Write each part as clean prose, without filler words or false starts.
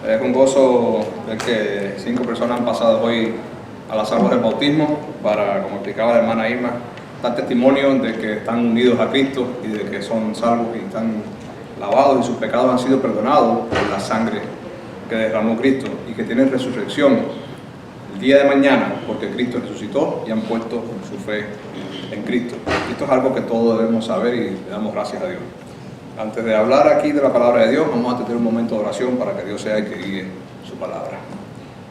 Es un gozo ver que 5 personas han pasado hoy a las aguas del bautismo para, como explicaba la hermana Irma, dar testimonio de que están unidos a Cristo y de que son salvos y están lavados y sus pecados han sido perdonados por la sangre que derramó Cristo y que tienen resurrección el día de mañana porque Cristo resucitó y han puesto su fe en Cristo. Esto es algo que todos debemos saber y le damos gracias a Dios. Antes de hablar aquí de la palabra de Dios, vamos a tener un momento de oración para que Dios sea el que guíe su palabra.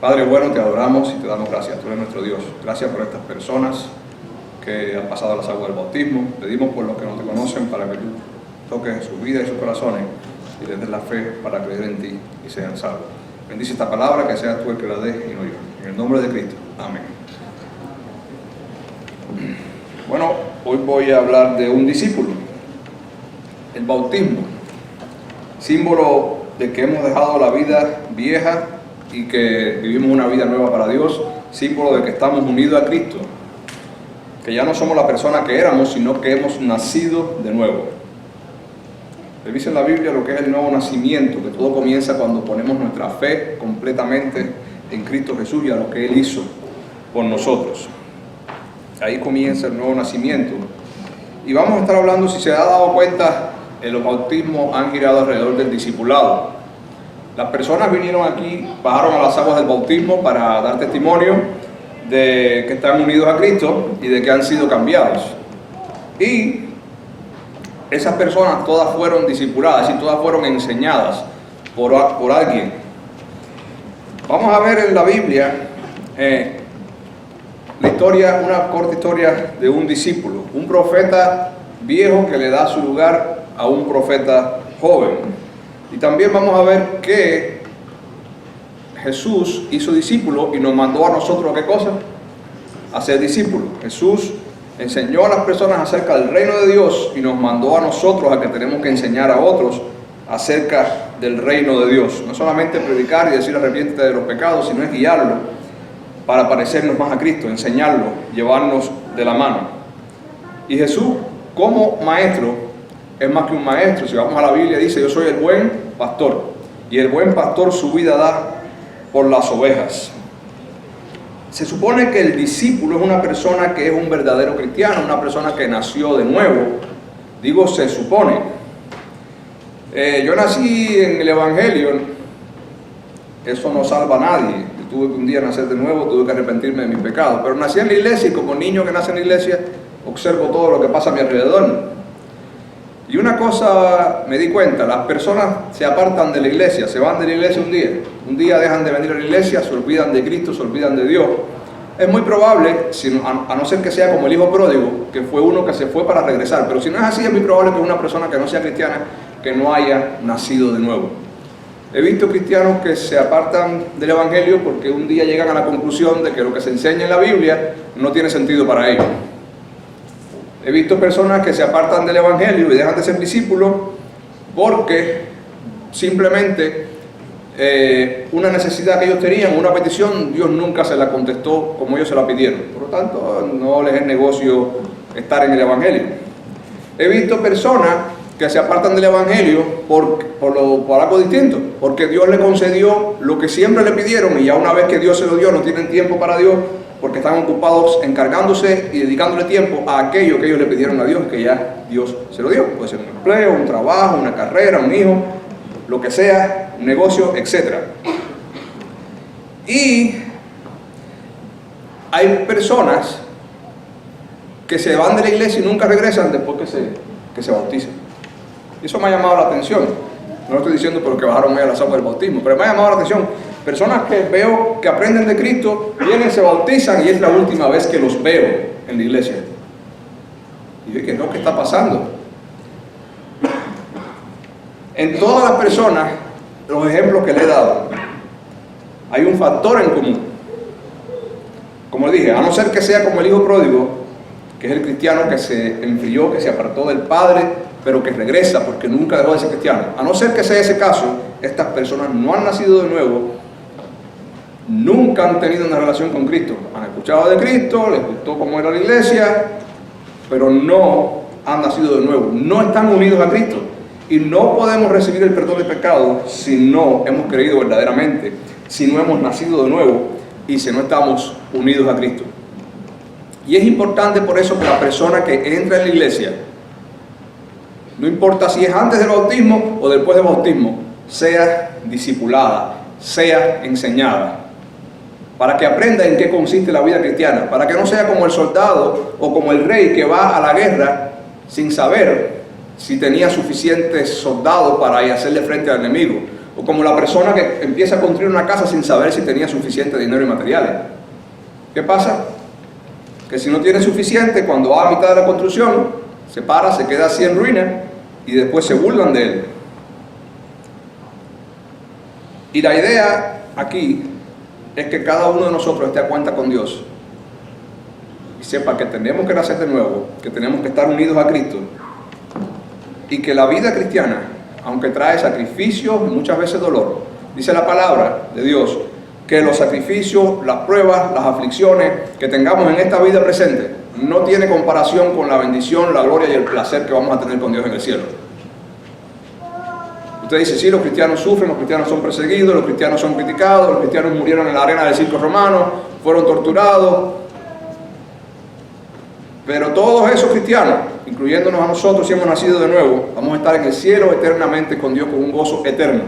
Padre bueno, te adoramos y te damos gracias. Tú eres nuestro Dios. Gracias por estas personas que han pasado a las aguas del bautismo. Pedimos por los que no te conocen para que tú toques sus vidas y sus corazones y les des la fe para creer en ti y sean salvos. Bendice esta palabra, que seas tú el que la des y no yo. En el nombre de Cristo. Amén. Bueno, hoy voy a hablar de un discípulo. El bautismo, símbolo de que hemos dejado la vida vieja y que vivimos una vida nueva para Dios, símbolo de que estamos unidos a Cristo, que ya no somos la persona que éramos, sino que hemos nacido de nuevo. Revisa en la Biblia lo que es el nuevo nacimiento, que todo comienza cuando ponemos nuestra fe completamente en Cristo Jesús y a lo que Él hizo por nosotros. Ahí comienza el nuevo nacimiento. Y vamos a estar hablando, si se ha dado cuenta, los bautismos han girado alrededor del discipulado. Las personas vinieron aquí, bajaron a las aguas del bautismo para dar testimonio de que están unidos a Cristo y de que han sido cambiados. Y esas personas todas fueron discipuladas y todas fueron enseñadas por alguien. Vamos a ver en la Biblia la historia, una corta historia de un discípulo, un profeta viejo que le da su lugar a un profeta joven. Y también vamos a ver que Jesús hizo discípulo y nos mandó a nosotros, ¿qué cosa? A ser discípulos. Jesús enseñó a las personas acerca del reino de Dios y nos mandó a nosotros a que tenemos que enseñar a otros acerca del reino de Dios. No solamente predicar y decir arrepiéntete de los pecados, sino es guiarlo para parecernos más a Cristo, enseñarlo, llevarnos de la mano. Y Jesús, como maestro, es más que un maestro. Si vamos a la Biblia, dice: yo soy el buen pastor, y el buen pastor su vida da por las ovejas. Se supone que el discípulo es una persona que es un verdadero cristiano, una persona que nació de nuevo. Digo, se supone. Yo nací en el Evangelio, eso no salva a nadie. Yo tuve que un día nacer de nuevo, tuve que arrepentirme de mis pecados, pero nací en la iglesia y como niño que nace en la iglesia, observo todo lo que pasa a mi alrededor. Y una cosa me di cuenta: las personas se apartan de la iglesia, se van de la iglesia un día dejan de venir a la iglesia, se olvidan de Cristo, se olvidan de Dios. Es muy probable, a no ser que sea como el hijo pródigo, que fue uno que se fue para regresar, pero si no es así, es muy probable que es una persona que no sea cristiana, que no haya nacido de nuevo. He visto cristianos que se apartan del Evangelio porque un día llegan a la conclusión de que lo que se enseña en la Biblia no tiene sentido para ellos. He visto personas que se apartan del Evangelio y dejan de ser discípulos porque simplemente una necesidad que ellos tenían, una petición, Dios nunca se la contestó como ellos se la pidieron. Por lo tanto, no les es negocio estar en el Evangelio. He visto personas que se apartan del Evangelio por algo distinto, porque Dios le concedió lo que siempre le pidieron y ya una vez que Dios se lo dio no tienen tiempo para Dios, porque están ocupados encargándose y dedicándole tiempo a aquello que ellos le pidieron a Dios, que ya Dios se lo dio. Puede ser un empleo, un trabajo, una carrera, un hijo, lo que sea, un negocio, etc. Y hay personas que se van de la iglesia y nunca regresan después que se bautizan. Eso me ha llamado la atención. No lo estoy diciendo porque bajaron a las aguas del bautismo, pero me ha llamado la atención. Personas que veo que aprenden de Cristo, vienen, se bautizan y es la última vez que los veo en la iglesia. Y yo, ¿qué está pasando? En todas las personas, los ejemplos que le he dado, hay un factor en común. Como le dije, a no ser que sea como el hijo pródigo, que es el cristiano que se enfrió, que se apartó del Padre, pero que regresa porque nunca dejó de ser cristiano. A no ser que sea ese caso, estas personas no han nacido de nuevo, nunca han tenido una relación con Cristo. Han escuchado de Cristo, les gustó cómo era la iglesia, pero no han nacido de nuevo, no están unidos a Cristo. Y no podemos recibir el perdón de pecado si no hemos creído verdaderamente, si no hemos nacido de nuevo y si no estamos unidos a Cristo. Y es importante por eso que la persona que entra en la iglesia, no importa si es antes del bautismo o después del bautismo, sea discipulada, sea enseñada, para que aprenda en qué consiste la vida cristiana, para que no sea como el soldado o como el rey que va a la guerra sin saber si tenía suficientes soldados para ir a hacerle frente al enemigo, o como la persona que empieza a construir una casa sin saber si tenía suficiente dinero y materiales. ¿Qué pasa? Que si no tiene suficiente, cuando va a mitad de la construcción, se para, se queda así en ruina y después se burlan de él. Y la idea aquí es que cada uno de nosotros esté a cuenta con Dios y sepa que tenemos que nacer de nuevo, que tenemos que estar unidos a Cristo, y que la vida cristiana, aunque trae sacrificios y muchas veces dolor, dice la palabra de Dios, que los sacrificios, las pruebas, las aflicciones que tengamos en esta vida presente no tiene comparación con la bendición, la gloria y el placer que vamos a tener con Dios en el cielo. Usted dice, sí, los cristianos sufren, los cristianos son perseguidos, los cristianos son criticados, los cristianos murieron en la arena del circo romano, fueron torturados. Pero todos esos cristianos, incluyéndonos a nosotros si hemos nacido de nuevo, vamos a estar en el cielo eternamente con Dios con un gozo eterno.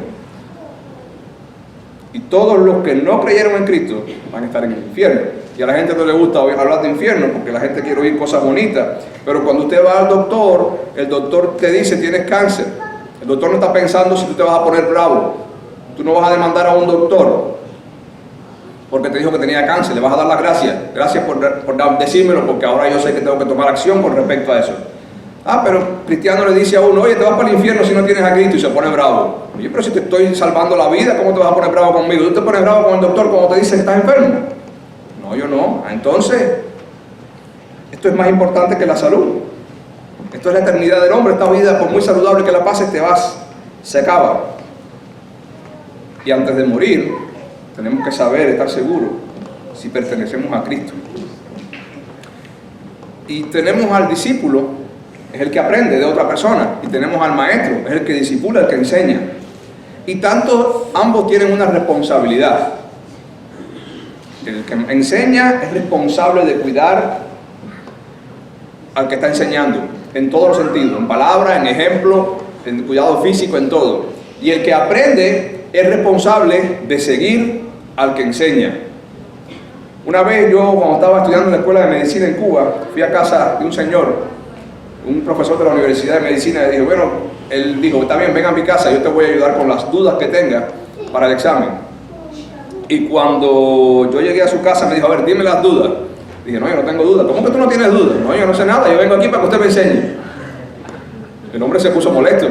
Y todos los que no creyeron en Cristo van a estar en el infierno. Y a la gente no le gusta hablar de infierno porque la gente quiere oír cosas bonitas. Pero cuando usted va al doctor, el doctor te dice tienes cáncer. El doctor no está pensando si tú te vas a poner bravo. Tú no vas a demandar a un doctor porque te dijo que tenía cáncer. Le vas a dar las gracias. Gracias por decírmelo, porque ahora yo sé que tengo que tomar acción con respecto a eso. Ah, pero cristiano le dice a uno, oye, te vas para el infierno si no tienes a Cristo, y se pone bravo. Oye, pero si te estoy salvando la vida, ¿cómo te vas a poner bravo conmigo? ¿Tú te pones bravo con el doctor cuando te dice que estás enfermo? No, yo no. Entonces, esto es más importante que la salud. Esto es la eternidad del hombre. Esta vida, por muy saludable que la pases, te vas, se acaba. Y antes de morir, tenemos que saber, estar seguros, si pertenecemos a Cristo. Y tenemos al discípulo, es el que aprende de otra persona, y tenemos al maestro, es el que discipula, el que enseña. Y tanto ambos tienen una responsabilidad. El que enseña es responsable de cuidar al que está enseñando, en todos los sentidos, en palabra, en ejemplo, en cuidado físico, en todo. Y el que aprende es responsable de seguir al que enseña. Una vez yo, cuando estaba estudiando en la escuela de medicina en Cuba, fui a casa de un señor, un profesor de la Universidad de Medicina, y dijo, bueno, él dijo, está bien, ven a mi casa, yo te voy a ayudar con las dudas que tenga para el examen. Y cuando yo llegué a su casa me dijo, a ver, dime las dudas. Dije, no, yo no tengo dudas. ¿Cómo que tú no tienes dudas? No, yo no sé nada, yo vengo aquí para que usted me enseñe. El hombre se puso molesto,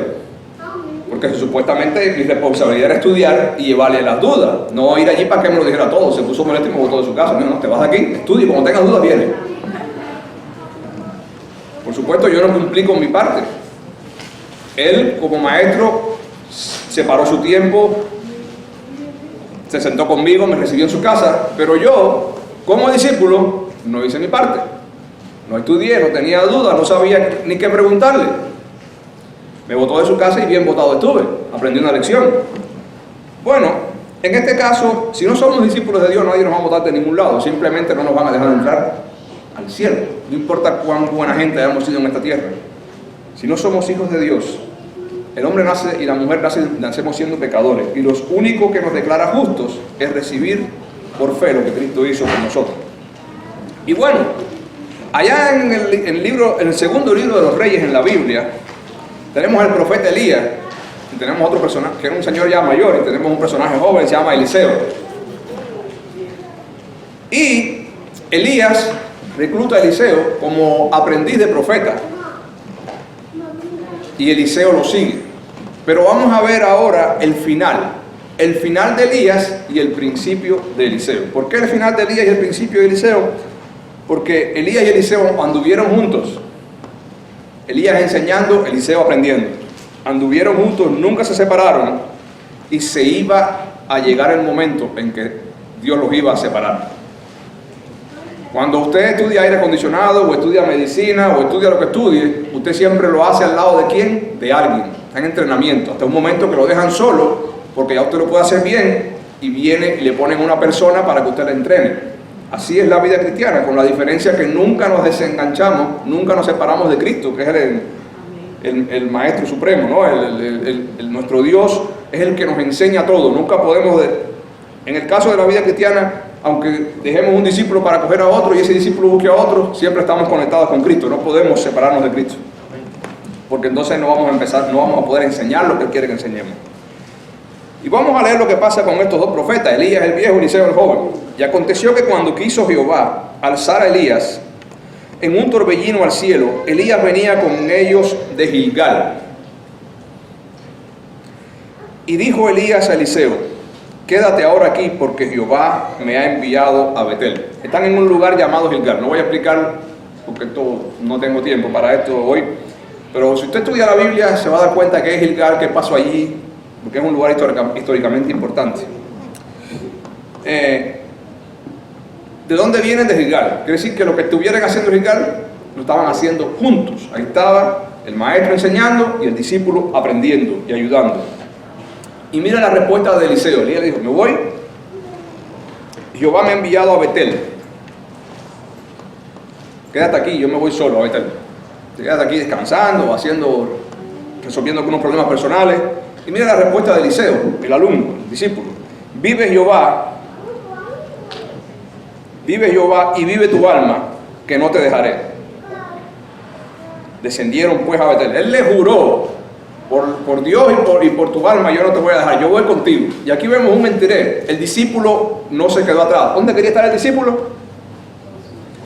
porque supuestamente mi responsabilidad era estudiar y llevarle las dudas, no ir allí para que me lo dijera todo. Se puso molesto y me botó de su casa. No, te vas de aquí, estudia y cuando tengas dudas viene. Por supuesto, yo no cumplí con mi parte. Él, como maestro, separó su tiempo, se sentó conmigo, me recibió en su casa, pero yo, como discípulo, no hice mi parte. No estudié, no tenía dudas, no sabía ni qué preguntarle. Me botó de su casa y bien botado estuve. Aprendí una lección. Bueno, en este caso, si no somos discípulos de Dios, nadie nos va a botar de ningún lado. Simplemente no nos van a dejar entrar al cielo. No importa cuán buena gente hayamos sido en esta tierra. Si no somos hijos de Dios, el hombre nace y la mujer nacemos siendo pecadores. Y los únicos que nos declara justos es recibir por fe lo que Cristo hizo por nosotros. Y bueno, allá en el segundo libro de los Reyes en la Biblia, tenemos al profeta Elías, y tenemos otro personaje, que era un señor ya mayor, y tenemos un personaje joven, se llama Eliseo. Y Elías recluta a Eliseo como aprendiz de profeta. Y Eliseo lo sigue. Pero vamos a ver ahora el final de Elías y el principio de Eliseo. ¿Por qué el final de Elías y el principio de Eliseo? Porque Elías y Eliseo anduvieron juntos. Elías enseñando, Eliseo aprendiendo. Anduvieron juntos, nunca se separaron, y se iba a llegar el momento en que Dios los iba a separar. Cuando usted estudia aire acondicionado, o estudia medicina, o estudia lo que estudie, usted siempre lo hace al lado de ¿quién? De alguien. está en entrenamiento, hasta un momento que lo dejan solo, porque ya usted lo puede hacer bien, y viene y le ponen una persona para que usted la entrene. Así es la vida cristiana, con la diferencia que nunca nos desenganchamos, nunca nos separamos de Cristo, que es el Maestro Supremo, ¿no? Nuestro Dios es el que nos enseña todo. Nunca podemos, en el caso de la vida cristiana, aunque dejemos un discípulo para coger a otro y ese discípulo busque a otro, siempre estamos conectados con Cristo. No podemos separarnos de Cristo, porque entonces no vamos a poder enseñar lo que Él quiere que enseñemos. Y vamos a leer lo que pasa con estos dos profetas, Elías el viejo, Eliseo el joven. Y aconteció que cuando quiso Jehová alzar a Elías en un torbellino al cielo, Elías venía con ellos de Gilgal. Y dijo Elías a Eliseo: quédate ahora aquí, porque Jehová me ha enviado a Betel. Están en un lugar llamado Gilgal. No voy a explicar, porque no tengo tiempo para esto hoy. Pero si usted estudia la Biblia, se va a dar cuenta que es Gilgal, qué pasó allí, porque es un lugar históricamente importante. ¿De dónde vienen? De Gilgal. Quiere decir que lo que estuvieran haciendo en Gilgal, lo estaban haciendo juntos. Ahí estaba el maestro enseñando y el discípulo aprendiendo y ayudando. Y mira la respuesta de Eliseo. Elías le dijo: me voy, Jehová me ha enviado a Betel. Quédate aquí, yo me voy solo a Betel. Quédate aquí descansando, resolviendo algunos problemas personales. Y mira la respuesta de Eliseo, el alumno, el discípulo: vive Jehová y vive tu alma, que no te dejaré. Descendieron pues a Betel. Él le juró: por Dios y por tu alma yo no te voy a dejar, yo voy contigo. Y aquí vemos un mentiré. El discípulo no se quedó atrás. ¿Dónde quería estar el discípulo?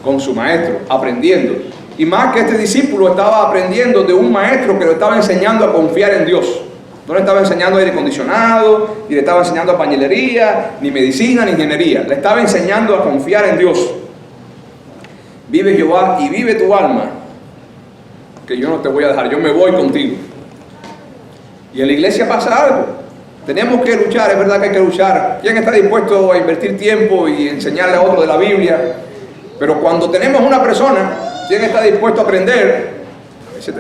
Con su maestro, aprendiendo. Y más que este discípulo estaba aprendiendo de un maestro que lo estaba enseñando a confiar en Dios. No le estaba enseñando aire acondicionado, ni le estaba enseñando pañilería, ni medicina, ni ingeniería. Le estaba enseñando a confiar en Dios. Vive Jehová y vive tu alma, que yo no te voy a dejar, yo me voy contigo. Y en la iglesia pasa algo. Tenemos que luchar, es verdad que hay que luchar. ¿Quién está dispuesto a invertir tiempo y enseñarle a otro de la Biblia? Pero cuando tenemos una persona, ¿quién está dispuesto a aprender?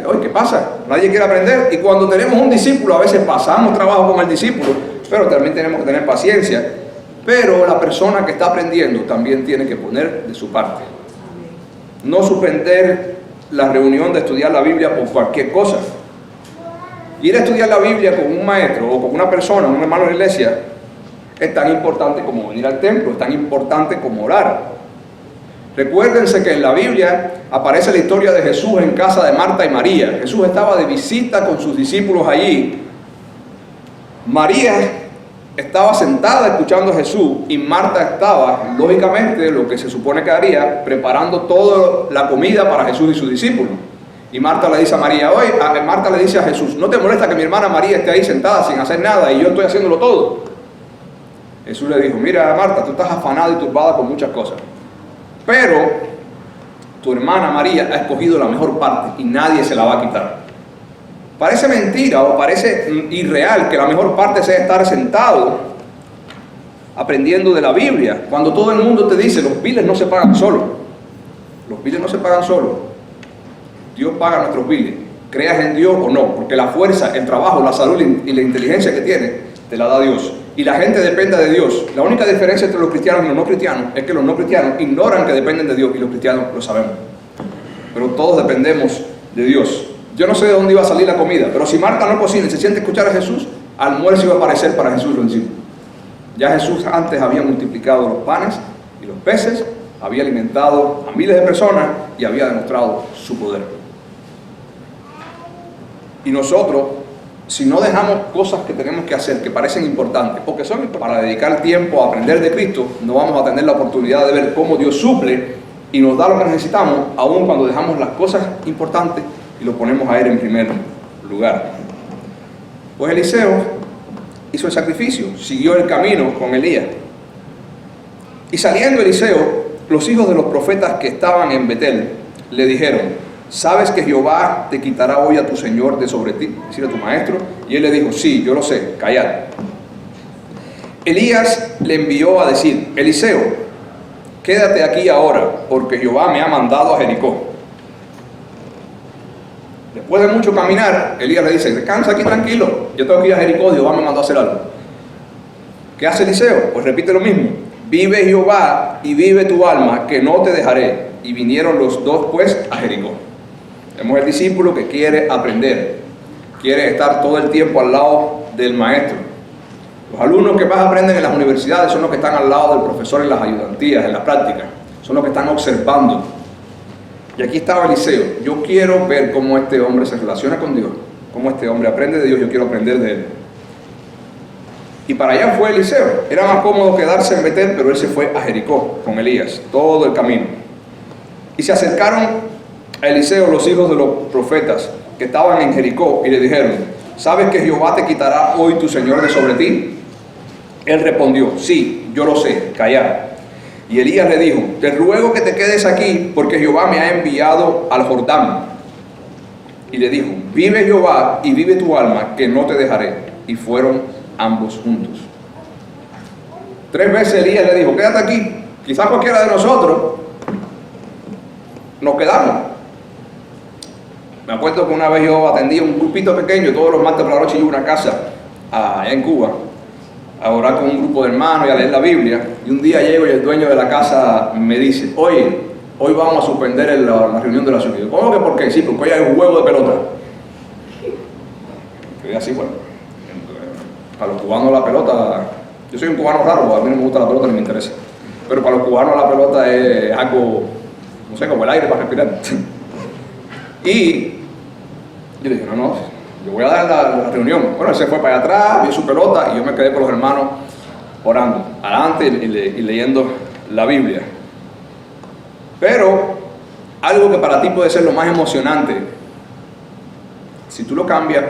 Oye, ¿qué pasa? Nadie quiere aprender. Y cuando tenemos un discípulo, a veces pasamos trabajo con el discípulo, pero también tenemos que tener paciencia. Pero la persona que está aprendiendo también tiene que poner de su parte. No suspender la reunión de estudiar la Biblia por cualquier cosa. Ir a estudiar la Biblia con un maestro o con una persona, un hermano de la iglesia, es tan importante como venir al templo, es tan importante como orar. Recuérdense que en la Biblia aparece la historia de Jesús en casa de Marta y María. Jesús estaba de visita con sus discípulos allí. María estaba sentada escuchando a Jesús y Marta estaba, lógicamente, lo que se supone que haría, preparando toda la comida para Jesús y sus discípulos. Y Marta le dice a María, Marta le dice a Jesús: ¿no te molesta que mi hermana María esté ahí sentada sin hacer nada y yo estoy haciéndolo todo? Jesús le dijo: mira, Marta, tú estás afanada y turbada con muchas cosas, pero tu hermana María ha escogido la mejor parte y nadie se la va a quitar. Parece mentira o parece irreal que la mejor parte sea estar sentado aprendiendo de la Biblia, cuando todo el mundo te dice: los biles no se pagan solos. Los biles no se pagan solos. Dios paga nuestros biles, creas en Dios o no, porque la fuerza, el trabajo, la salud y la inteligencia que tienes, te la da Dios. Y la gente depende de Dios. La única diferencia entre los cristianos y los no cristianos es que los no cristianos ignoran que dependen de Dios y los cristianos lo sabemos. Pero todos dependemos de Dios. Yo no sé de dónde iba a salir la comida, pero si Marta no cocina y se siente a escuchar a Jesús, almuerzo iba a aparecer para Jesús y los discípulos. Ya Jesús antes había multiplicado los panes y los peces, había alimentado a miles de personas y había demostrado su poder. Y nosotros, si no dejamos cosas que tenemos que hacer, que parecen importantes, porque son para dedicar tiempo a aprender de Cristo, no vamos a tener la oportunidad de ver cómo Dios suple y nos da lo que necesitamos, aun cuando dejamos las cosas importantes y lo ponemos a Él en primer lugar. Pues Eliseo hizo el sacrificio, siguió el camino con Elías. Y saliendo Eliseo, los hijos de los profetas que estaban en Betel le dijeron: ¿sabes que Jehová te quitará hoy a tu Señor de sobre ti? Es decir, a tu maestro. Y él le dijo: sí, yo lo sé, callad. Elías le envió a decir: Eliseo, quédate aquí ahora, porque Jehová me ha mandado a Jericó. Después de mucho caminar, Elías le dice, descansa aquí tranquilo, yo tengo que ir a Jericó, Jehová me mandó a hacer algo. ¿Qué hace Eliseo? Pues repite lo mismo. Vive Jehová y vive tu alma, que no te dejaré. Y vinieron los dos pues a Jericó. Vemos el discípulo que quiere aprender, quiere estar todo el tiempo al lado del maestro. Los alumnos que más aprenden en las universidades son los que están al lado del profesor en las ayudantías, en las prácticas, son los que están observando. Y aquí estaba Eliseo. Yo quiero ver cómo este hombre se relaciona con Dios, cómo este hombre aprende de Dios, yo quiero aprender de él. Y para allá fue Eliseo. Era más cómodo quedarse en Betel, pero él se fue a Jericó con Elías, todo el camino. Y se acercaron a Eliseo los hijos de los profetas que estaban en Jericó y le dijeron, ¿sabes que Jehová te quitará hoy tu señor de sobre ti? Él respondió, sí, yo lo sé, callad. Y Elías le dijo, te ruego que te quedes aquí porque Jehová me ha enviado al Jordán. Y le dijo, vive Jehová y vive tu alma, que no te dejaré. Y fueron ambos juntos. 3 veces Elías le dijo, quédate aquí, quizás cualquiera de nosotros nos quedamos. Me acuerdo que una vez yo atendí un grupito pequeño, todos los martes por la noche, yo iba a una casa allá en Cuba a orar con un grupo de hermanos y a leer la Biblia. Y un día llego y el dueño de la casa me dice, oye, hoy vamos a suspender la reunión de la ciudad. ¿Cómo que por qué? Sí, porque hoy hay un juego de pelota. Y así, bueno, para los cubanos la pelota, yo soy un cubano raro, a mí no me gusta la pelota ni me interesa, pero para los cubanos la pelota es algo, no sé, como el aire para respirar. Y yo le dije, no, yo voy a dar la reunión. Bueno, él se fue para allá atrás, vio su pelota y yo me quedé con los hermanos orando, adelante y leyendo la Biblia. Pero algo que para ti puede ser lo más emocionante, si tú lo cambias,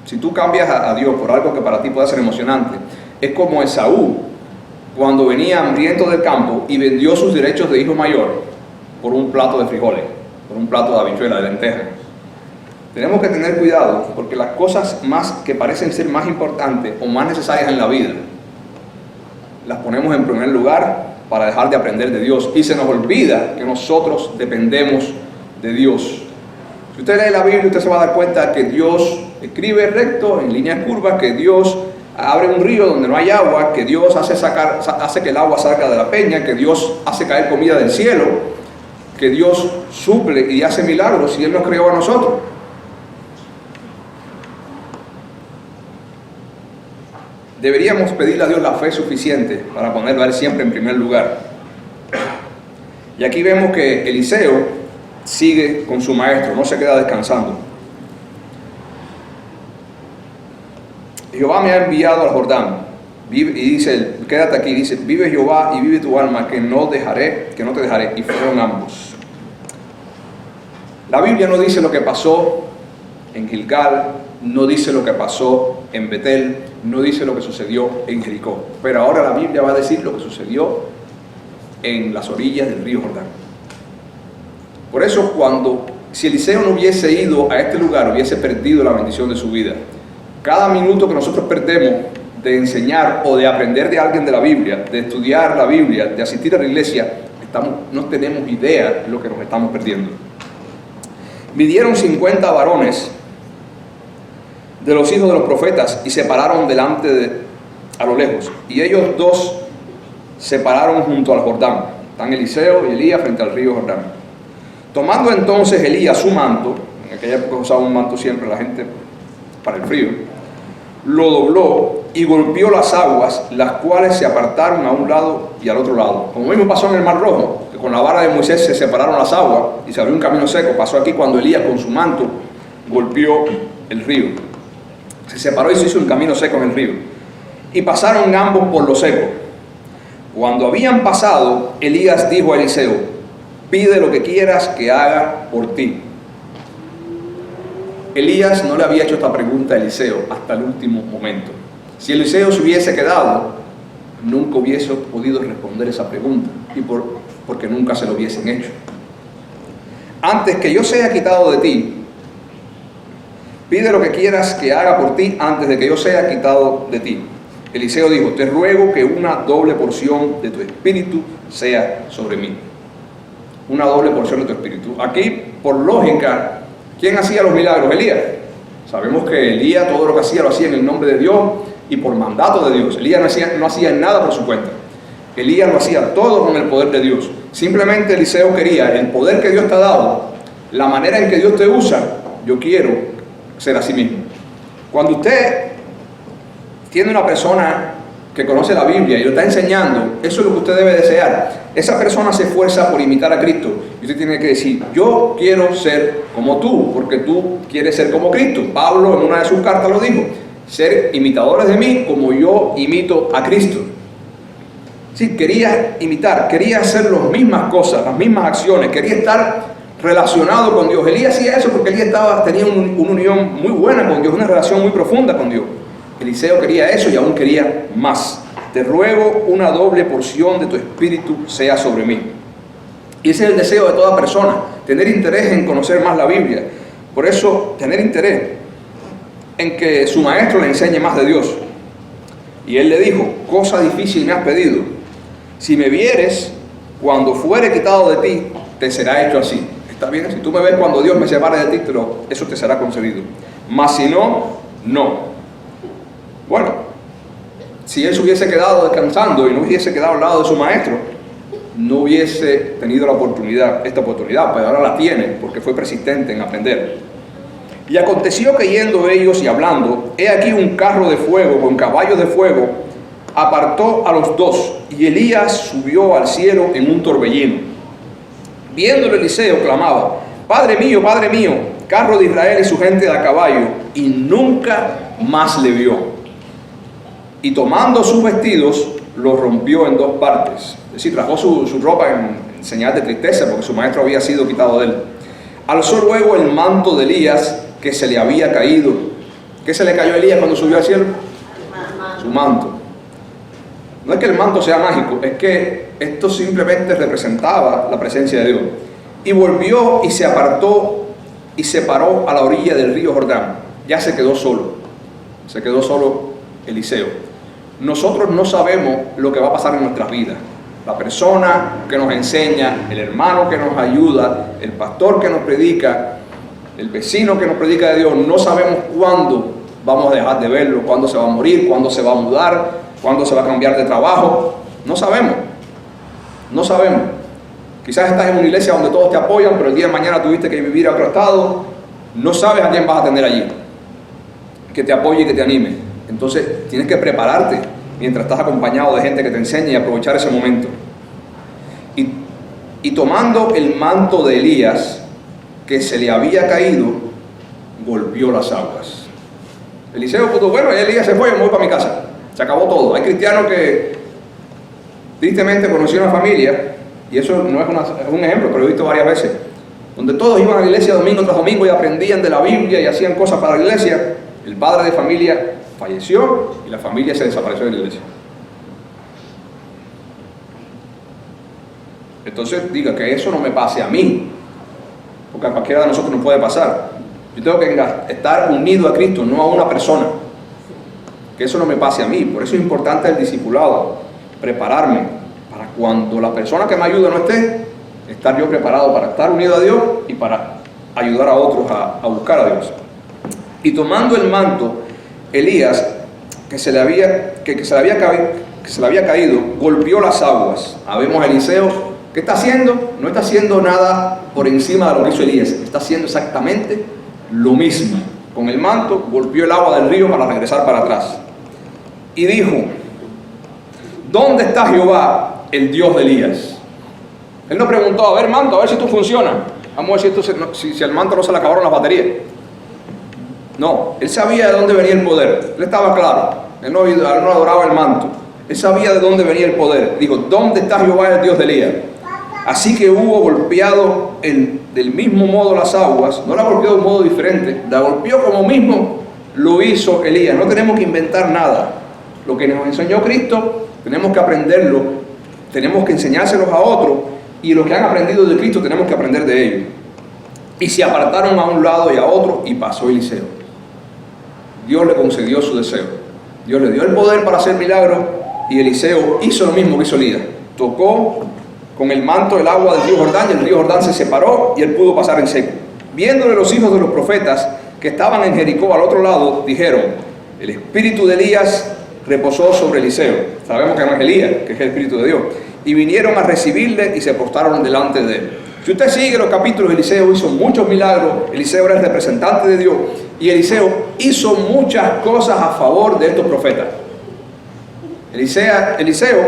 si tú cambias a Dios por algo que para ti puede ser emocionante, es como Esaú, cuando venía hambriento del campo y vendió sus derechos de hijo mayor por un plato de frijoles, por un plato de habichuela, de lentejas. Tenemos que tener cuidado porque las cosas más que parecen ser más importantes o más necesarias en la vida, las ponemos en primer lugar para dejar de aprender de Dios y se nos olvida que nosotros dependemos de Dios. Si usted lee la Biblia, usted se va a dar cuenta que Dios escribe recto, en líneas curvas, que Dios abre un río donde no hay agua, que Dios hace que el agua salga de la peña, que Dios hace caer comida del cielo, que Dios suple y hace milagros y Él nos creó a nosotros. Deberíamos pedirle a Dios la fe suficiente para ponerlo a Él siempre en primer lugar. Y aquí vemos que Eliseo sigue con su maestro, no se queda descansando. Jehová me ha enviado al Jordán, y dice, quédate aquí, dice, vive Jehová y vive tu alma, que no te dejaré. Y fueron ambos. La Biblia no dice lo que pasó en Gilgal, no dice lo que pasó en Betel, no dice lo que sucedió en Jericó, pero ahora la Biblia va a decir lo que sucedió en las orillas del río Jordán. Por eso si Eliseo no hubiese ido a este lugar, hubiese perdido la bendición de su vida. Cada minuto que nosotros perdemos de enseñar o de aprender de alguien de la Biblia, de estudiar la Biblia, de asistir a la iglesia, no tenemos idea de lo que nos estamos perdiendo. Midieron 50 varones de los hijos de los profetas y se pararon a lo lejos. Y ellos dos se pararon junto al Jordán. Están Eliseo y Elías frente al río Jordán. Tomando entonces Elías su manto, en aquella época usaba un manto siempre la gente para el frío, lo dobló y golpeó las aguas, las cuales se apartaron a un lado y al otro lado. Como mismo pasó en el Mar Rojo, que con la vara de Moisés se separaron las aguas y se abrió un camino seco. Pasó aquí cuando Elías con su manto golpeó el río. Se separó y se hizo un camino seco en el río. Y pasaron ambos por lo seco. Cuando habían pasado, Elías dijo a Eliseo, pide lo que quieras que haga por ti. Elías no le había hecho esta pregunta a Eliseo hasta el último momento. Si Eliseo se hubiese quedado, nunca hubiese podido responder esa pregunta, porque nunca se lo hubiesen hecho. Antes que yo sea quitado de ti, pide lo que quieras que haga por ti antes de que yo sea quitado de ti. Eliseo dijo, te ruego que una doble porción de tu espíritu sea sobre mí. Una doble porción de tu espíritu. Aquí, por lógica, ¿Quién hacía los milagros? Elías. Sabemos que Elías todo lo que hacía lo hacía en el nombre de Dios y por mandato de Dios. Elías no hacía nada por su cuenta. Elías lo hacía todo con el poder de Dios. Simplemente Eliseo quería el poder que Dios te ha dado, la manera en que Dios te usa. Yo quiero ser así mismo. Cuando usted tiene una persona que conoce la Biblia y lo está enseñando, eso es lo que usted debe desear. Esa persona se esfuerza por imitar a Cristo. Y usted tiene que decir, yo quiero ser como tú, porque tú quieres ser como Cristo. Pablo en una de sus cartas lo dijo, ser imitadores de mí como yo imito a Cristo. Sí, quería imitar, quería hacer las mismas cosas, las mismas acciones, quería estar relacionado con Dios. Elías hacía eso porque Elías tenía una unión muy buena con Dios, una relación muy profunda con Dios. Eliseo quería eso y aún quería más. Te ruego una doble porción de tu espíritu sea sobre mí. Y ese es el deseo de toda persona, tener interés en conocer más la Biblia. Por eso, tener interés en que su maestro le enseñe más de Dios. Y él le dijo, cosa difícil me has pedido. Si me vieres, cuando fuere quitado de ti, te será hecho así. ¿Está bien? Si tú me ves cuando Dios me separe de ti, eso te será concedido. Mas si no, no. Bueno, si él se hubiese quedado descansando y no hubiese quedado al lado de su maestro, no hubiese tenido esta oportunidad, pero ahora la tiene porque fue persistente en aprender. Y aconteció que yendo ellos y hablando, he aquí un carro de fuego con caballos de fuego apartó a los dos, y Elías subió al cielo en un torbellino. Viéndolo Eliseo clamaba, Padre mío, carro de Israel y su gente de a caballo, y nunca más le vio. Y tomando sus vestidos, los rompió en dos partes. Es decir, trajo su ropa en señal de tristeza, porque su maestro había sido quitado de él. Alzó luego el manto de Elías, que se le había caído. ¿Qué se le cayó a Elías cuando subió al cielo? Su manto. No es que el manto sea mágico, es que esto simplemente representaba la presencia de Dios. Y volvió y se apartó y se paró a la orilla del río Jordán. Ya se quedó solo Eliseo. Nosotros no sabemos lo que va a pasar en nuestras vidas. La persona que nos enseña, el hermano que nos ayuda, el pastor que nos predica, el vecino que nos predica de Dios, no sabemos cuándo vamos a dejar de verlo, cuándo se va a morir, cuándo se va a mudar, cuándo se va a cambiar de trabajo. No sabemos. Quizás estás en una iglesia donde todos te apoyan, pero el día de mañana tuviste que vivir a otro estado. No sabes a quién vas a tener allí que te apoye y que te anime. Entonces tienes que prepararte mientras estás acompañado de gente que te enseñe y aprovechar ese momento. Y tomando el manto de Elías, que se le había caído, golpeó las aguas. Eliseo puso, bueno, Elías se fue, yo me voy para mi casa. Se acabó todo. Hay cristianos que tristemente conocí una familia, y eso no es un ejemplo, pero lo he visto varias veces, donde todos iban a la iglesia domingo tras domingo y aprendían de la Biblia y hacían cosas para la iglesia. El padre de familia falleció y la familia se desapareció de la iglesia. Entonces diga que eso no me pase a mí, porque a cualquiera de nosotros nos puede pasar. Yo tengo que estar unido a Cristo, no a una persona. Que eso no me pase a mí. Por eso es importante el discipulado, prepararme para cuando la persona que me ayuda no esté, estar yo preparado para estar unido a Dios y para ayudar a otros a buscar a Dios. Y tomando el manto, Elías, que se le había caído, golpeó las aguas. Vemos a Eliseo, ¿qué está haciendo? No está haciendo nada por encima de lo que hizo Elías, está haciendo exactamente lo mismo. Con el manto golpeó el agua del río para regresar para atrás. Y dijo, ¿dónde está Jehová, el Dios de Elías? Él no preguntó, a ver manto, a ver si esto funciona. Vamos a ver si al manto no se le acabaron las baterías. No, él sabía de dónde venía el poder. Él estaba claro. Él no adoraba el manto. Él sabía de dónde venía el poder. Dijo, ¿dónde está Jehová, el Dios de Elías? Así que hubo golpeado del mismo modo las aguas. No la golpeó de un modo diferente. La golpeó como mismo lo hizo Elías. No tenemos que inventar nada. Lo que nos enseñó Cristo, tenemos que aprenderlo. Tenemos que enseñárselos a otros. Y los que han aprendido de Cristo, tenemos que aprender de ellos. Y se apartaron a un lado y a otro, y pasó Eliseo. Dios le concedió su deseo. Dios le dio el poder para hacer milagros, y Eliseo hizo lo mismo que hizo Elías. Tocó con el manto el agua del río Jordán, y el río Jordán se separó y él pudo pasar en seco. Viéndole los hijos de los profetas que estaban en Jericó al otro lado, dijeron: el espíritu de Elías reposó sobre Eliseo. Sabemos que no es Elías, que es el espíritu de Dios. Y vinieron a recibirle y se postraron delante de él. Si usted sigue los capítulos, Eliseo hizo muchos milagros. Eliseo era el representante de Dios. Y Eliseo hizo muchas cosas a favor de estos profetas. Eliseo,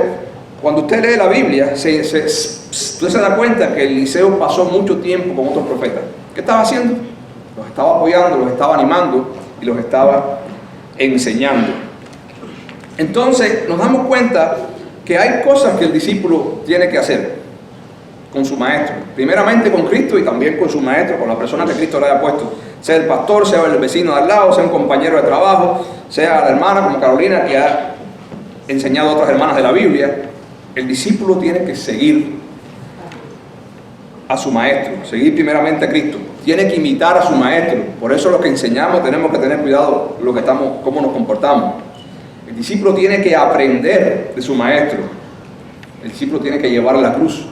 cuando usted lee la Biblia, usted se da cuenta que Eliseo pasó mucho tiempo con otros profetas. ¿Qué estaba haciendo? Los estaba apoyando, los estaba animando y los estaba enseñando. Entonces nos damos cuenta que hay cosas que el discípulo tiene que hacer con su maestro. Primeramente con Cristo y también con su maestro, con la persona que Cristo le haya puesto. Sea el pastor, sea el vecino de al lado, sea un compañero de trabajo, sea la hermana como Carolina que ha enseñado a otras hermanas de la Biblia. El discípulo tiene que seguir a su maestro, seguir primeramente a Cristo. Tiene que imitar a su maestro. Por eso lo que enseñamos tenemos que tener cuidado cómo nos comportamos. El discípulo tiene que aprender de su maestro. El discípulo tiene que llevar la cruz.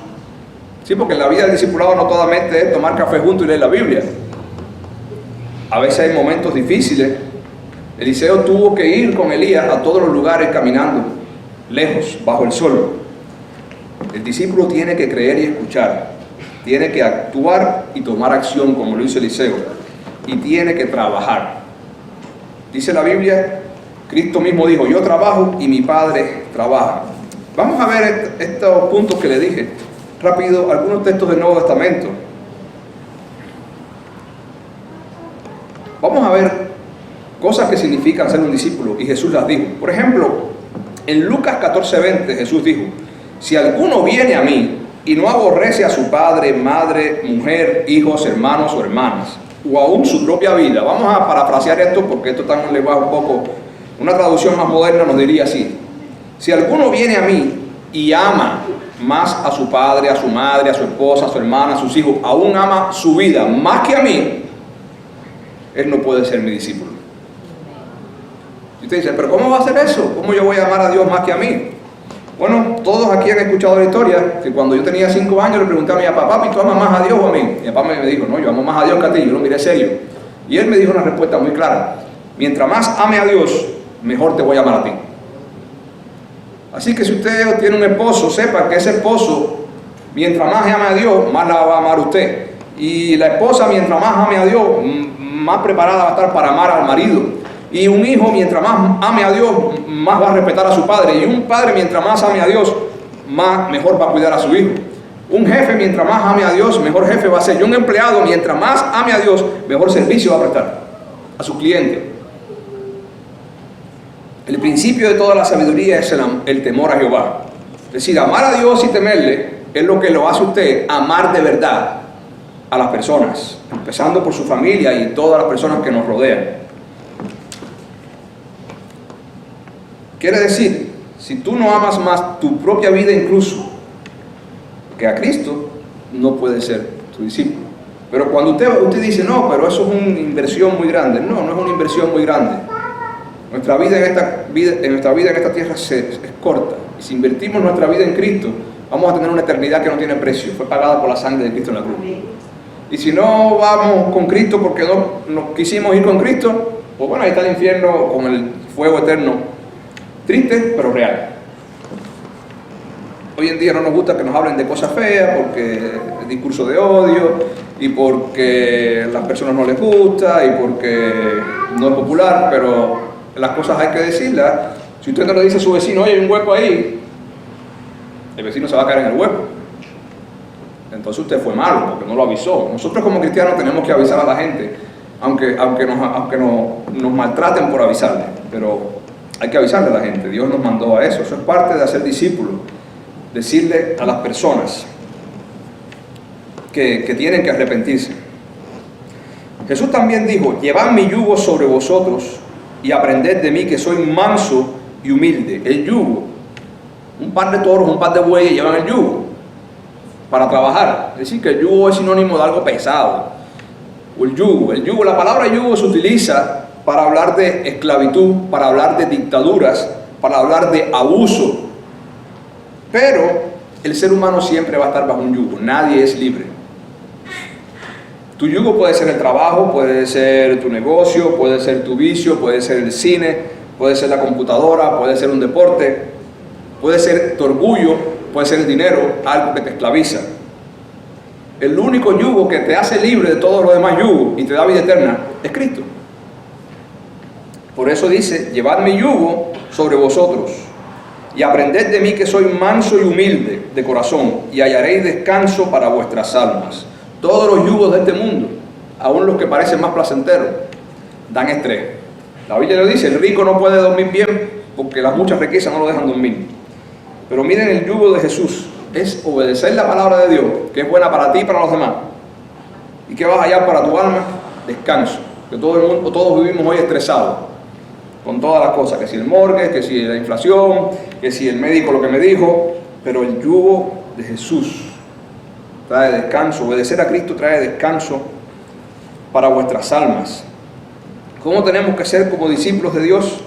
Sí, porque en la vida del discipulado no solamente es tomar café juntos y leer la Biblia. A veces hay momentos difíciles. Eliseo tuvo que ir con Elías a todos los lugares caminando, lejos, bajo el sol. El discípulo tiene que creer y escuchar. Tiene que actuar y tomar acción como lo hizo Eliseo. Y tiene que trabajar. Dice la Biblia, Cristo mismo dijo: yo trabajo y mi Padre trabaja. Vamos a ver estos puntos que le dije. Rápido, algunos textos del Nuevo Testamento. Vamos a ver cosas que significan ser un discípulo, y Jesús las dijo. Por ejemplo, en Lucas 14:20 Jesús dijo: si alguno viene a mí y no aborrece a su padre, madre, mujer, hijos, hermanos o hermanas, o aún su propia vida. Vamos a parafrasear esto porque esto está en un lenguaje un poco, una traducción más moderna nos diría así: si alguno viene a mí y ama más a su padre, a su madre, a su esposa, a su hermana, a sus hijos, aún ama su vida más que a mí, él no puede ser mi discípulo. Y usted dice: pero ¿cómo va a hacer eso? ¿Cómo yo voy a amar a Dios más que a mí? Bueno, todos aquí han escuchado la historia que cuando yo tenía 5 años le pregunté a mi papá: papi, ¿tú amas más a Dios o a mí? Mi papá me dijo: no, yo amo más a Dios que a ti. Yo lo miré serio y él me dijo una respuesta muy clara: mientras más ame a Dios, mejor te voy a amar a ti. Así que si usted tiene un esposo, sepa que ese esposo, mientras más ame a Dios, más la va a amar usted. Y la esposa, mientras más ame a Dios, más preparada va a estar para amar al marido. Y un hijo, mientras más ame a Dios, más va a respetar a su padre. Y un padre, mientras más ame a Dios, mejor va a cuidar a su hijo. Un jefe, mientras más ame a Dios, mejor jefe va a ser. Y un empleado, mientras más ame a Dios, mejor servicio va a prestar a su cliente. El principio de toda la sabiduría es el temor a Jehová. Es decir, amar a Dios y temerle es lo que lo hace usted amar de verdad a las personas, empezando por su familia y todas las personas que nos rodean. Quiere decir, si tú no amas más tu propia vida incluso que a Cristo, no puedes ser tu discípulo. Pero cuando usted dice: no, pero eso es una inversión muy grande. No, no es una inversión muy grande. Nuestra vida en esta tierra es corta. Y si invertimos nuestra vida en Cristo, vamos a tener una eternidad que no tiene precio. Fue pagada por la sangre de Cristo en la cruz. Y si no vamos con Cristo porque no quisimos ir con Cristo, pues bueno, ahí está el infierno con el fuego eterno. Triste, pero real. Hoy en día no nos gusta que nos hablen de cosas feas porque el discurso de odio y porque a las personas no les gusta y porque no es popular, pero las cosas hay que decirlas. Si usted no le dice a su vecino: oye, hay un hueco ahí, el vecino se va a caer en el hueco. Entonces usted fue malo porque no lo avisó. Nosotros como cristianos tenemos que avisar a la gente, aunque nos maltraten por avisarle, pero hay que avisarle a la gente. Dios nos mandó a eso. Eso es parte de hacer discípulos. Decirle a las personas que tienen que arrepentirse. Jesús también dijo: llevad mi yugo sobre vosotros y aprended de mí, que soy manso y humilde. El yugo, un par de toros, un par de bueyes llevan el yugo para trabajar. Es decir, que el yugo es sinónimo de algo pesado. O el yugo, la palabra yugo se utiliza para hablar de esclavitud, para hablar de dictaduras, para hablar de abuso. Pero el ser humano siempre va a estar bajo un yugo. Nadie es libre. Tu yugo puede ser el trabajo, puede ser tu negocio, puede ser tu vicio, puede ser el cine, puede ser la computadora, puede ser un deporte, puede ser tu orgullo, puede ser el dinero, algo que te esclaviza. El único yugo que te hace libre de todos los demás yugos y te da vida eterna es Cristo. Por eso dice, llevad mi yugo sobre vosotros y aprended de mí que soy manso y humilde de corazón y hallaréis descanso para vuestras almas. Todos los yugos de este mundo, aun los que parecen más placenteros, dan estrés. La Biblia lo dice, el rico no puede dormir bien porque las muchas riquezas no lo dejan dormir. Pero miren el yugo de Jesús, es obedecer la palabra de Dios, que es buena para ti y para los demás. ¿Y qué vas a hallar para tu alma? Descanso. Que todos vivimos hoy estresados con todas las cosas, que si el mortgage, que si la inflación, que si el médico lo que me dijo, pero el yugo de Jesús trae descanso. Obedecer a Cristo trae descanso para vuestras almas. ¿Cómo tenemos que ser como discípulos de Dios?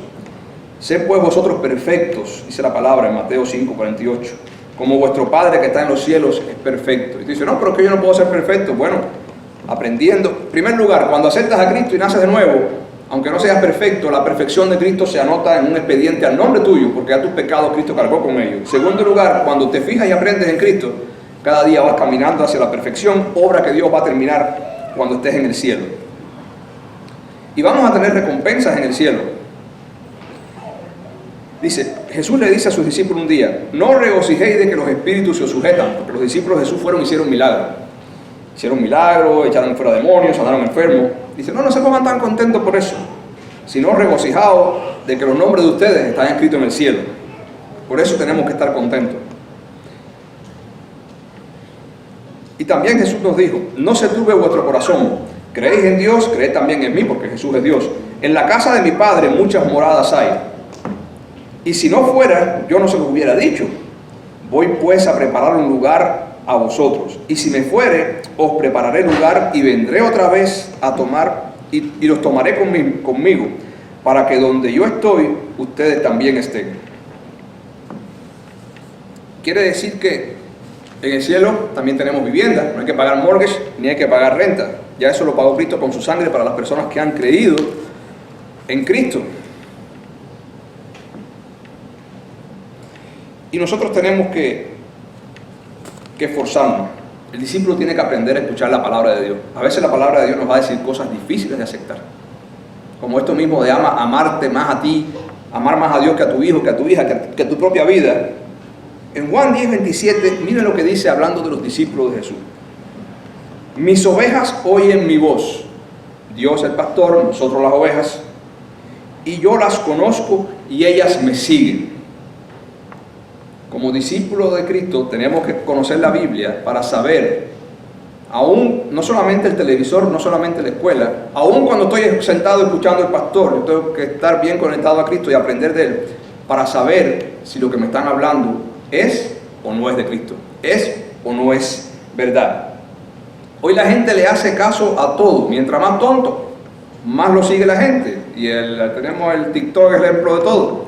Sed pues vosotros perfectos, dice la palabra en Mateo 5:48, como vuestro Padre que está en los cielos es perfecto. Y tú dices, no, pero es que yo no puedo ser perfecto. Bueno, aprendiendo. En primer lugar, cuando aceptas a Cristo y naces de nuevo, aunque no seas perfecto, la perfección de Cristo se anota en un expediente al nombre tuyo, porque ya tus pecados Cristo cargó con ellos. En segundo lugar, cuando te fijas y aprendes en Cristo, cada día vas caminando hacia la perfección, obra que Dios va a terminar cuando estés en el cielo. Y vamos a tener recompensas en el cielo. Dice, Jesús le dice a sus discípulos un día, no regocijéis de que los espíritus se os sujetan, porque los discípulos de Jesús fueron y hicieron milagros. Hicieron milagros, echaron fuera demonios, sanaron enfermos. Dice, no se pongan tan contentos por eso, sino regocijados de que los nombres de ustedes están escritos en el cielo. Por eso tenemos que estar contentos. Y también Jesús nos dijo, no se turbe vuestro corazón, creéis en Dios, creed también en mí, porque Jesús es Dios. En la casa de mi Padre muchas moradas hay. Y si no fuera, yo no se lo hubiera dicho. Voy pues a preparar un lugar a vosotros. Y si me fuere, os prepararé lugar y vendré otra vez a tomar, y los tomaré conmigo, para que donde yo estoy, ustedes también estén. Quiere decir que en el cielo también tenemos vivienda, no hay que pagar mortgage ni hay que pagar renta. Ya eso lo pagó Cristo con su sangre para las personas que han creído en Cristo. Y nosotros tenemos que esforzarnos. El discípulo tiene que aprender a escuchar la palabra de Dios. A veces la palabra de Dios nos va a decir cosas difíciles de aceptar. Como esto mismo de amarte más a ti, amar más a Dios que a tu hijo, que a tu hija, que a tu propia vida. En Juan 10:27, miren lo que dice hablando de los discípulos de Jesús. Mis ovejas oyen mi voz. Dios el pastor, nosotros las ovejas. Y yo las conozco y ellas me siguen. Como discípulos de Cristo tenemos que conocer la Biblia para saber, aún no solamente el televisor, no solamente la escuela, aún cuando estoy sentado escuchando al pastor, yo tengo que estar bien conectado a Cristo y aprender de Él para saber si lo que me están hablando es o no es de Cristo, es o no es verdad. Hoy la gente le hace caso a todo, mientras más tonto, más lo sigue la gente, y tenemos el TikTok, el ejemplo de todo.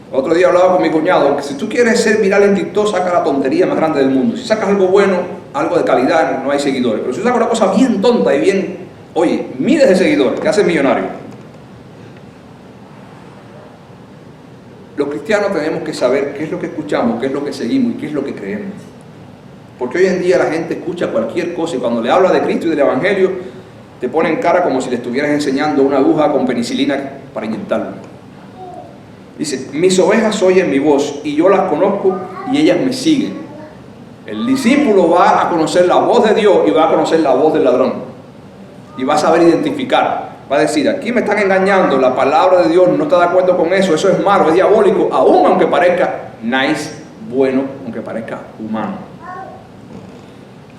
Otro día hablaba con mi cuñado que si tú quieres ser viral en TikTok, saca la tontería más grande del mundo. Si sacas algo bueno, algo de calidad, no hay seguidores. Pero si sacas una cosa bien tonta y bien, oye, miles de seguidores, que hacen millonarios. Los cristianos tenemos que saber qué es lo que escuchamos, qué es lo que seguimos y qué es lo que creemos. Porque hoy en día la gente escucha cualquier cosa y cuando le habla de Cristo y del Evangelio, te ponen cara como si le estuvieras enseñando una aguja con penicilina para inyectarlo. Dice, mis ovejas oyen mi voz y yo las conozco y ellas me siguen. El discípulo va a conocer la voz de Dios y va a conocer la voz del ladrón. Y va a saber identificar. Va a decir, aquí me están engañando, la palabra de Dios no está de acuerdo con eso, eso es malo, es diabólico, aún aunque parezca nice, bueno, aunque parezca humano.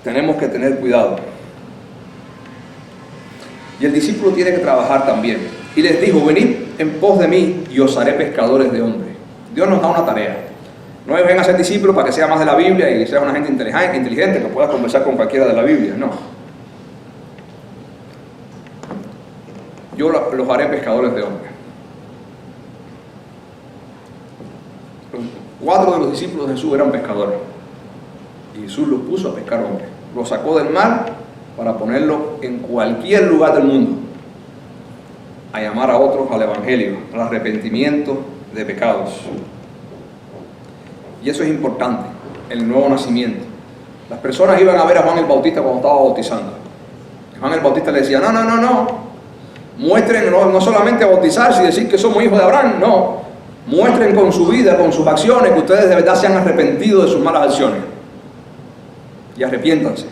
Tenemos que tener cuidado. Y el discípulo tiene que trabajar también. Y les dijo, venid en pos de mí y os haré pescadores de hombres. Dios nos da una tarea. No es vengan a ser discípulos para que sea más de la Biblia y sea una gente inteligente que pueda conversar con cualquiera de la Biblia. No. Yo los haré pescadores de hombres. 4 de los discípulos de Jesús eran pescadores. Y Jesús los puso a pescar hombres. Los sacó del mar para ponerlo en cualquier lugar del mundo, a llamar a otros al Evangelio, al arrepentimiento de pecados. Y eso es importante, el nuevo nacimiento. Las personas iban a ver a Juan el Bautista cuando estaba bautizando. Juan el Bautista le decía, no, muestren, no solamente bautizarse y decir que somos hijos de Abraham, no. Muestren con su vida, con sus acciones, que ustedes de verdad se han arrepentido de sus malas acciones. Y arrepiéntanse.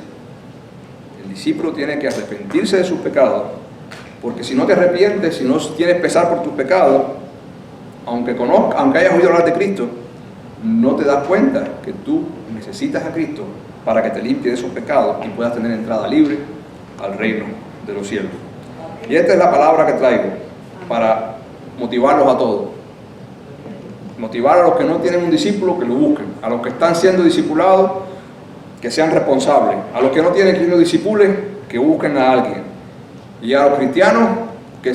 El discípulo tiene que arrepentirse de sus pecados, porque si no te arrepientes, si no tienes pesar por tus pecados, aunque hayas oído hablar de Cristo, no te das cuenta que tú necesitas a Cristo para que te limpie de esos pecados y puedas tener entrada libre al reino de los cielos. Y esta es la palabra que traigo para motivarlos a todos. Motivar a los que no tienen un discípulo, que lo busquen. A los que están siendo discipulados, que sean responsables. A los que no tienen quien los discipule, que busquen a alguien. Y a los cristianos que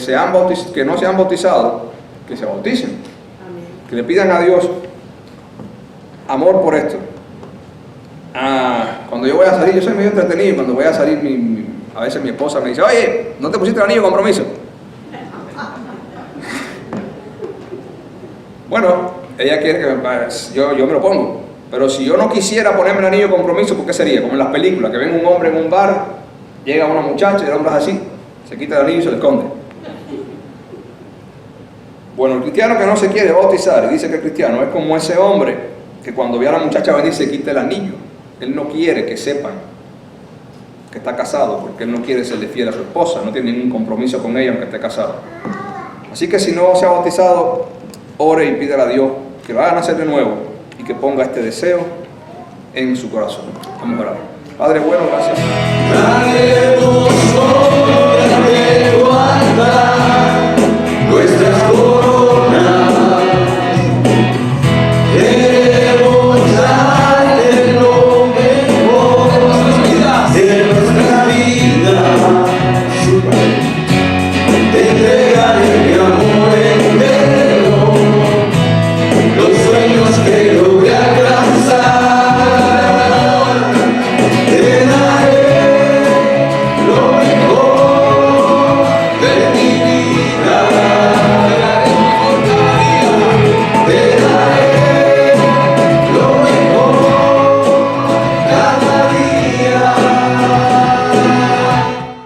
no se han bautizado, que se bauticen. Amén. Que le pidan a Dios amor por esto. Cuando yo voy a salir, yo soy medio entretenido. Cuando voy a salir, a veces mi esposa me dice, oye, ¿no te pusiste el anillo de compromiso? Bueno, ella quiere que yo me lo pongo. Pero si yo no quisiera ponerme el anillo de compromiso, ¿por qué sería? Como en las películas, que ven un hombre en un bar, llega una muchacha y el hombre es así, se quita el anillo y se lo esconde. Bueno, el cristiano que no se quiere bautizar y dice que es cristiano es como ese hombre que cuando ve a la muchacha venir se quita el anillo. Él no quiere que sepan que está casado, porque él no quiere serle fiel a su esposa, no tiene ningún compromiso con ella aunque esté casado. Así que si no se ha bautizado, ore y pídele a Dios que lo haga nacer de nuevo y que ponga este deseo en su corazón. Vamos a orar. Padre bueno, gracias.